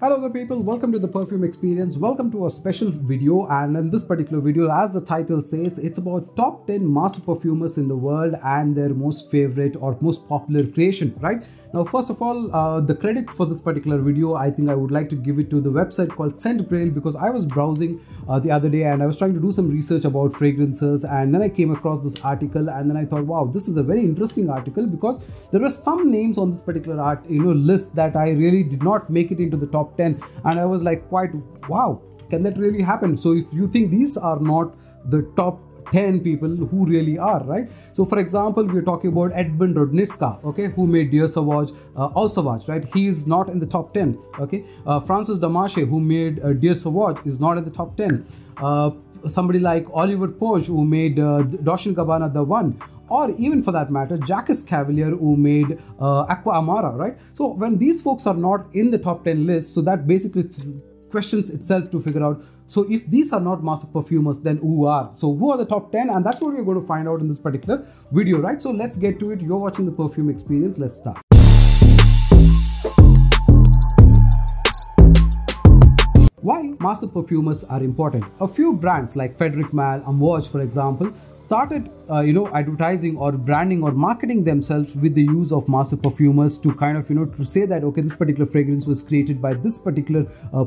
Hello there people, welcome to the Perfume Experience. Welcome to a special video, and in this particular video, as the title says, it's about top 10 master perfumers in the world and their most favorite or most popular creation, right? Now, first of all, the credit for this particular video, I think I would like to give it to the website called G.O.A.L, because I was browsing the other day and I was trying to do some research about fragrances, and then I came across this article and then I thought, wow, this is a very interesting article because there were some names on this particular list that I really did not make it into the top 10, and I was like, quite wow, can that really happen? So if you think these are not the top 10 people, who really are, right? So for example, we're talking about Edmund Rodniska, okay, who made Dior Sauvage, Eau Sauvage, right? He is not in the top 10, okay. Francis Damache, who made Dior Sauvage, is not in the top 10. Somebody like Oliver Poge, who made Dolce & Gabbana The One, or even for that matter, Jacques Cavalier, who made Aqua Amara, right? So when these folks are not in the top 10 list, so that basically questions itself to figure out, so if these are not master perfumers, then who are? So who are the top 10? And that's what we're going to find out in this particular video, right? So let's get to it. You're watching the Perfume Experience. Let's start. Why master perfumers are important? A few brands like Frederic Malle, Amouage, for example, started advertising or branding or marketing themselves with the use of master perfumers to kind of to say that, okay, this particular fragrance was created by this particular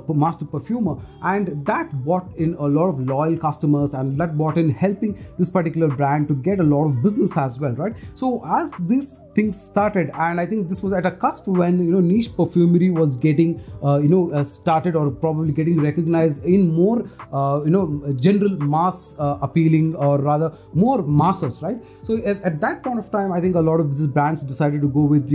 master perfumer, and that brought in a lot of loyal customers, and that brought in helping this particular brand to get a lot of business as well, right? So as these things started, and I think this was at a cusp when niche perfumery was getting started, or probably getting recognized in more general mass appealing, or rather more masses, right? So at that point of time, I think a lot of these brands decided to go with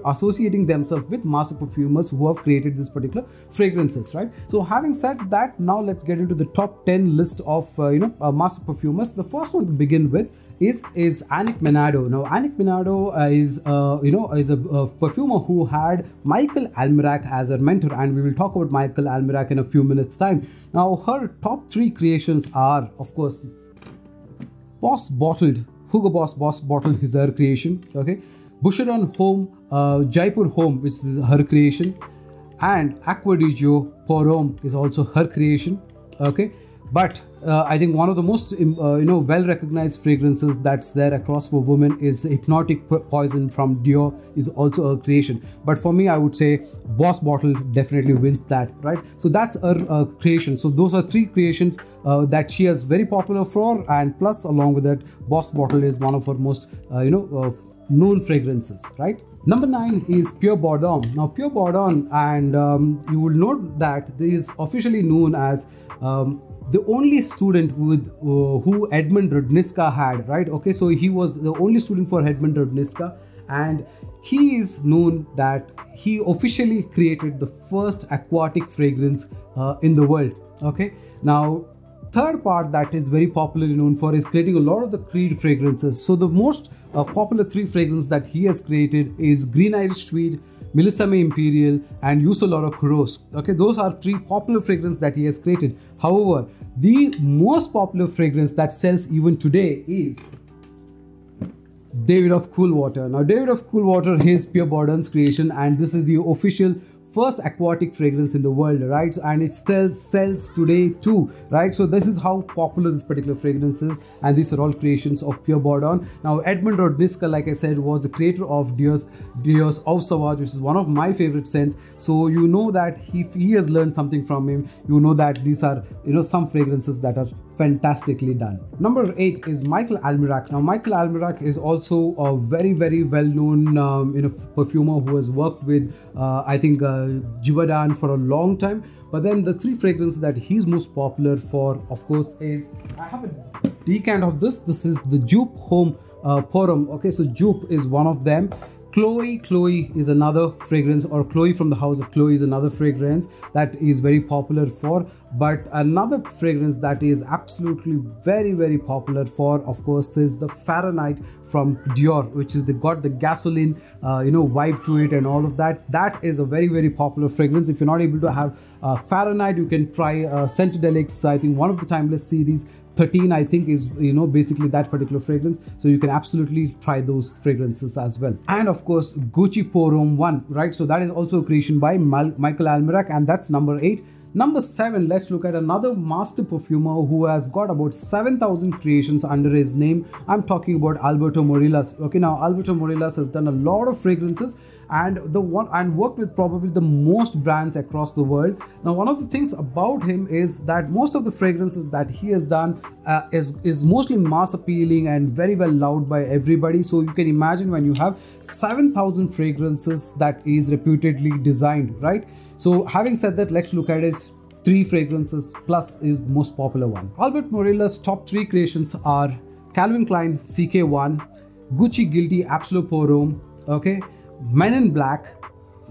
associating themselves with master perfumers who have created this particular fragrances, right? So having said that, now let's get into the top 10 list of master perfumers. The first one to begin with is Annick Menado. Now Annick Menado is a perfumer who had Michael Almirac as her mentor, and we will talk about Michael Almirac in a few minutes time. Now her top 3 creations are, of course, Boss Bottled. Hugo Boss Bottled is her creation, okay. Boucheron Home, Jaipur Home, which is her creation, and Acqua di Gio Pour Homme is also her creation, okay. But I think one of the most well recognized fragrances that's there across for women is Hypnotic Poison from Dior, is also a creation. But for me, I would say Boss Bottle definitely wins that, right? So that's her creation. So those are 3 creations that she is very popular for, and plus along with that, Boss Bottle is one of her most known fragrances, right? Number 9 is Pure Bourdon. Now Pure Bourdon, and you will note that this is officially known as the only student with who Edmund Rodniska had, right? Okay, so he was the only student for Edmund Rodniska, and he is known that he officially created the first aquatic fragrance in the world, okay. Now third part that is very popularly known for is creating a lot of the Creed fragrances. So the most popular 3 fragrances that he has created is Green Irish Tweed, Millesime Imperial, and Usoloro Kuros. Okay, those are 3 popular fragrances that he has created. However, the most popular fragrance that sells even today is David of Coolwater. Now David of Coolwater is Pure Bourdon's creation, and this is the official first aquatic fragrance in the world, right? And it still sells today too, right? So this is how popular this particular fragrance is, and these are all creations of Pure Bourdon. Now Edmund Rodniska, like I said, was the creator of Dior's Eau Sauvage, which is one of my favorite scents. So you know that he has learned something from him. You know that these are some fragrances that are fantastically done. Number 8 is Michael Almirac. Now Michael Almirac is also a very well-known perfumer who has worked with I think G.O.A.L for a long time. But then the 3 fragrances that he's most popular for, of course, is, I have a decant of this. This is the Jupe Home Pour Homme. Okay, so Jupe is one of them. Chloe is another fragrance, or Chloe from the house of Chloe is another fragrance that is very popular for. But another fragrance that is absolutely very popular for, of course, is the Fahrenheit from Dior, which is got the gasoline vibe to it and all of that. That is a very popular fragrance. If you're not able to have Fahrenheit, you can try Scentadelic's, I think, one of the Timeless series. 13 I think is basically that particular fragrance. So you can absolutely try those fragrances as well. And of course Gucci Pour Homme 1, right? So that is also a creation by Michael Almerac, and that's number 8. Number 7, let's look at another master perfumer who has got about 7,000 creations under his name. I'm talking about Alberto Morillas. Okay, now Alberto Morillas has done a lot of fragrances and worked with probably the most brands across the world. Now, one of the things about him is that most of the fragrances that he has done is mostly mass appealing and very well loved by everybody. So you can imagine when you have 7,000 fragrances that is reputedly designed, right? So having said that, let's look at his 3 fragrances plus is the most popular one. Albert Morillas' top 3 creations are Calvin Klein CK1, Gucci Guilty Absolute Pour Homme, okay, Men in Black,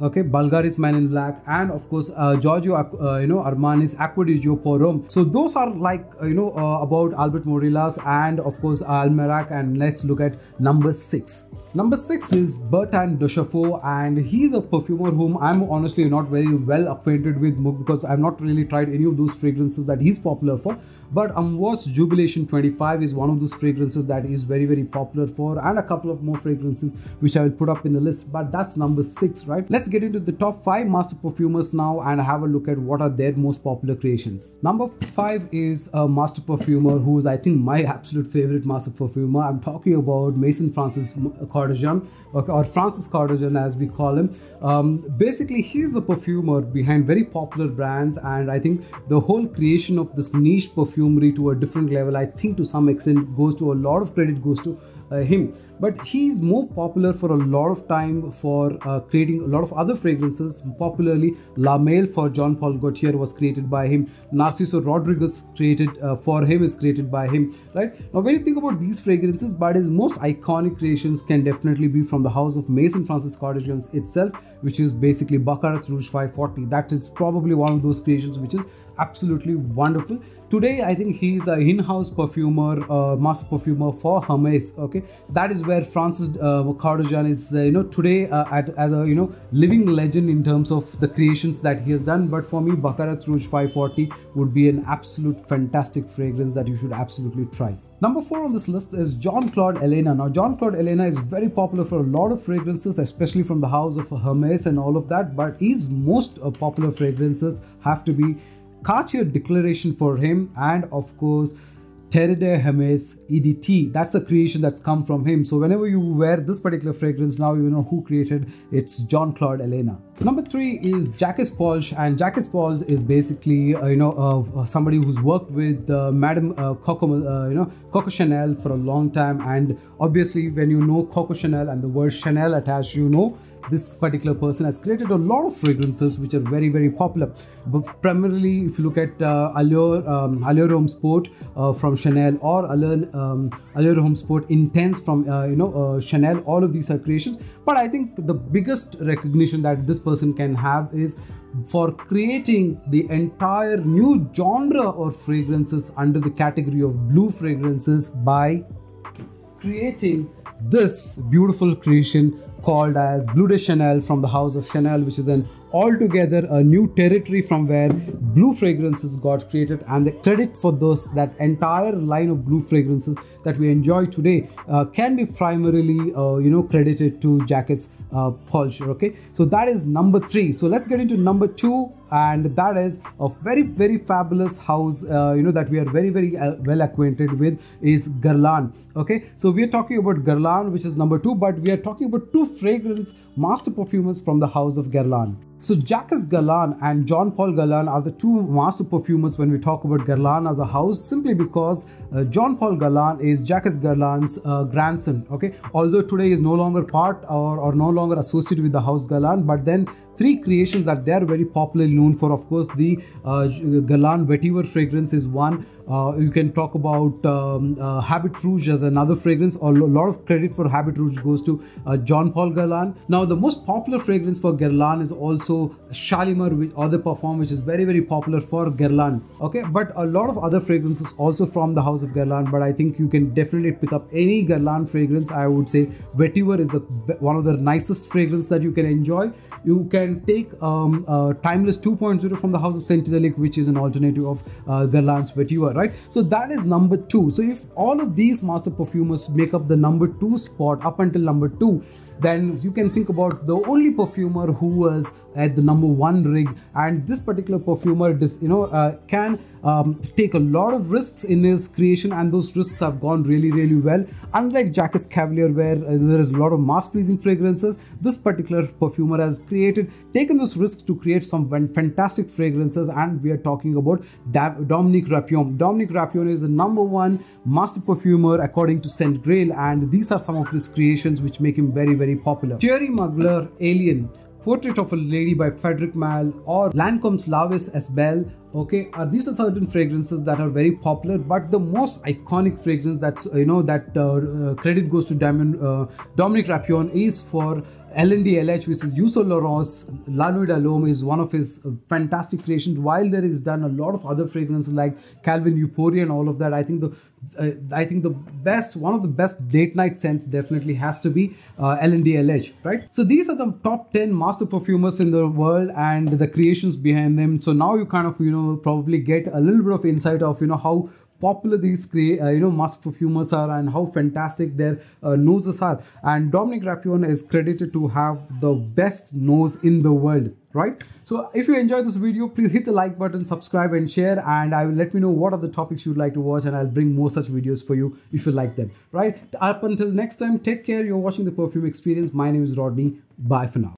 okay, Bulgari's Men in Black, and of course Giorgio Armani's Acqua di Gio Pour Homme. So those are like about Albert Morillas and of course Almerac. And let's look at number 6. Number 6 is Bertrand Duchefaux, and he's a perfumer whom I'm honestly not very well acquainted with because I've not really tried any of those fragrances that he's popular for. But Amoureuse Jubilation 25 is one of those fragrances that is very, very popular for, and a couple of more fragrances which I will put up in the list, but that's number 6, right? Let's get into the top 5 master perfumers now and have a look at what are their most popular creations. Number 5 is a master perfumer who is, I think, my absolute favorite master perfumer. I'm talking about Maison Francis Cardigan, or Francis Cardigan as we call him. Basically, he's a perfumer behind very popular brands, and I think the whole creation of this niche perfumery to a different level, I think to some extent goes to a lot of credit goes to him. But he's more popular for a lot of time for creating a lot of other fragrances. Popularly, La Mail for Jean Paul Gaultier was created by him. Narciso Rodriguez created for him is created by him, right? Now when you think about these fragrances, but his most iconic creations can definitely be from the house of Maison Francis Cardigan itself, which is basically Baccarat Rouge 540. That is probably one of those creations which is absolutely wonderful. Today, I think he's an in-house perfumer, master perfumer for Hermès. Okay, that is where Francis Cardigan is, today as a living legend in terms of the creations that he has done. But for me, Baccarat Rouge 540 would be an absolute fantastic fragrance that you should absolutely try. Number 4 on this list is Jean-Claude Ellena. Now, Jean-Claude Ellena is very popular for a lot of fragrances, especially from the house of Hermès and all of that. But his most popular fragrances have to be Cartier Declaration for him, and of course Terre de Hermès EDT. That's a creation that's come from him. So whenever you wear this particular fragrance, now you know who created it's Jean-Claude Ellena. Number 3 is Jacques Polch, and Jacques Polch is basically somebody who's worked with Madame Coco Chanel for a long time. And obviously when you know Coco Chanel and the word Chanel attached, this particular person has created a lot of fragrances which are very, very popular. But primarily, if you look at Allure Homme Sport from Chanel, or Allure Homme Sport Intense from Chanel, all of these are creations. But I think the biggest recognition that this person can have is for creating the entire new genre of fragrances under the category of blue fragrances by creating this beautiful creation called as Bleu de Chanel from the house of Chanel, which is an altogether a new territory from where blue fragrances got created. And the credit for that entire line of blue fragrances that we enjoy today can be primarily credited to Jacques Polch. Okay, so that is number 3. So let's get into number 2, and that is a very, very fabulous house that we are very, very well acquainted with is Guerlain. Okay, so we are talking about Guerlain, which is number 2, but we are talking about 2 fragrance master perfumers from the house of Guerlain. So Jacques Guerlain and Jean Paul Guerlain are the 2 master perfumers when we talk about Guerlain as a house, simply because Jean Paul Guerlain is Jacques Guerlain's grandson. Okay, although today is no longer part or no longer associated with the house Guerlain, but then 3 creations that they are very popularly known for. Of course, the Guerlain Vetiver fragrance is one. You can talk about Habit Rouge as another fragrance. A lot of credit for Habit Rouge goes to Jean Paul Guerlain. Now, the most popular fragrance for Guerlain is also also Shalimar or the Parfum, which is very, very popular for Guerlain. Okay, but a lot of other fragrances also from the house of Guerlain, but I think you can definitely pick up any Guerlain fragrance. I would say Vetiver is one of the nicest fragrances that you can enjoy. You can take Timeless 2.0 from the house of Centinelic, which is an alternative of Guerlain's Vetiver, right? So that is number 2. So if all of these master perfumers make up the number 2 spot up until number 2, then you can think about the only perfumer who was at the number 1 rig, and this particular perfumer can take a lot of risks in his creation, and those risks have gone really, really well. Unlike Jacques Cavalier, where there is a lot of mass-pleasing fragrances, this particular perfumer has taken those risks to create some fantastic fragrances, and we are talking about Dominique Rapion. Dominique Rapion is the number 1 master perfumer according to Scent Grail, and these are some of his creations which make him very, very popular. Thierry Mugler Alien, Portrait of a Lady by Frederic Malle, or Lancome's La Vie est Belle. Okay, these are certain fragrances that are very popular, but the most iconic fragrance that's credit goes to Dominique Rapion is for LNDLH, which is Yves Saint Laurent's La Nuit de l'Homme, is one of his fantastic creations. While there is done a lot of other fragrances like Calvin Euphoria and all of that, I think one of the best date night scents definitely has to be LNDLH, right? So these are the top 10 master perfumers in the world and the creations behind them. So now you kind of probably get a little bit of insight of how popular these master perfumers are and how fantastic their noses are. And Dominique Rapion is credited to have the best nose in the world, right? So if you enjoyed this video, please hit the like button, subscribe and share, and I will let me know what are the topics you'd like to watch, and I'll bring more such videos for you if you like them, right? Up until next time, take care. You're watching The Perfume Experience. My name is Rodney. Bye for now.